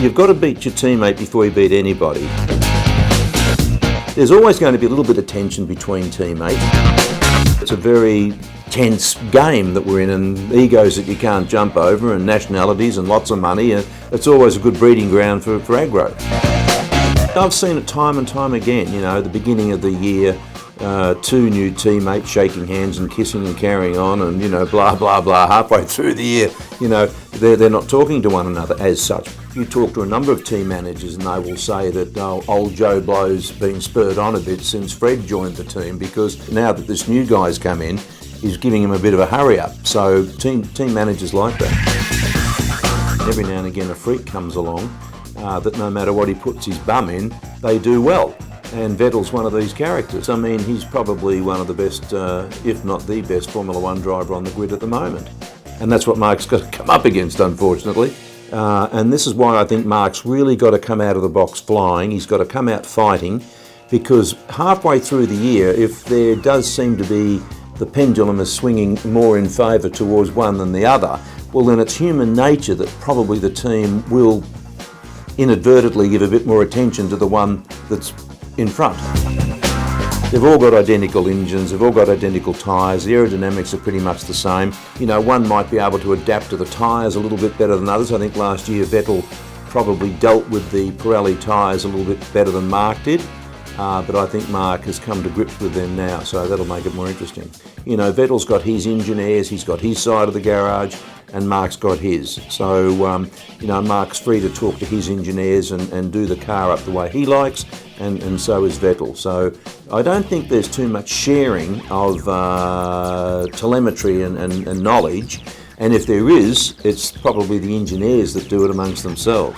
You've got to beat your teammate before you beat anybody. There's always going to be a little bit of tension between teammates. It's a very tense game that we're in, and egos that you can't jump over, and nationalities and lots of money, and it's always a good breeding ground for aggro. I've seen it time and time again, the beginning of the year, two new teammates shaking hands and kissing and carrying on, and blah blah blah. Halfway through the year, they're not talking to one another as such. You talk to a number of team managers and they will say that old Joe Blow's been spurred on a bit since Fred joined the team, because now that this new guy's come in, he's giving him a bit of a hurry up. So team managers like that. Every now and again a freak comes along that no matter what he puts his bum in, they do well. And Vettel's one of these characters. I mean, he's probably one of the best, if not the best, Formula One driver on the grid at the moment. And that's what Mark's got to come up against, unfortunately. And this is why I think Mark's really got to come out of the box flying. He's got to come out fighting, because halfway through the year, if there does seem to be the pendulum is swinging more in favour towards one than the other, well then it's human nature that probably the team will inadvertently give a bit more attention to the one that's in front. They've all got identical engines, they've all got identical tyres, the aerodynamics are pretty much the same. One might be able to adapt to the tyres a little bit better than others. I think last year Vettel probably dealt with the Pirelli tyres a little bit better than Mark did, but I think Mark has come to grips with them now, so that'll make it more interesting. Vettel's got his engineers, he's got his side of the garage, and Mark's got his. So, Mark's free to talk to his engineers and do the car up the way he likes, and so is Vettel. So I don't think there's too much sharing of telemetry and knowledge, and if there is, it's probably the engineers that do it amongst themselves.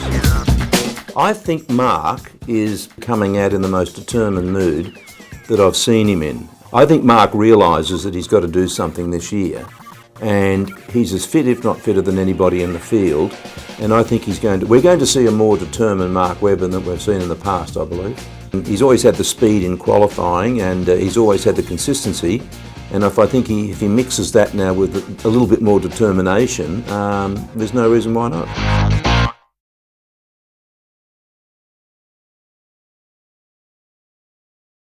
I think Mark is coming out in the most determined mood that I've seen him in. I think Mark realises that he's got to do something this year, and he's as fit, if not fitter, than anybody in the field. And I think we're going to see a more determined Mark Webber than we've seen in the past, I believe. He's always had the speed in qualifying, and he's always had the consistency. And if he mixes that now with a little bit more determination, there's no reason why not.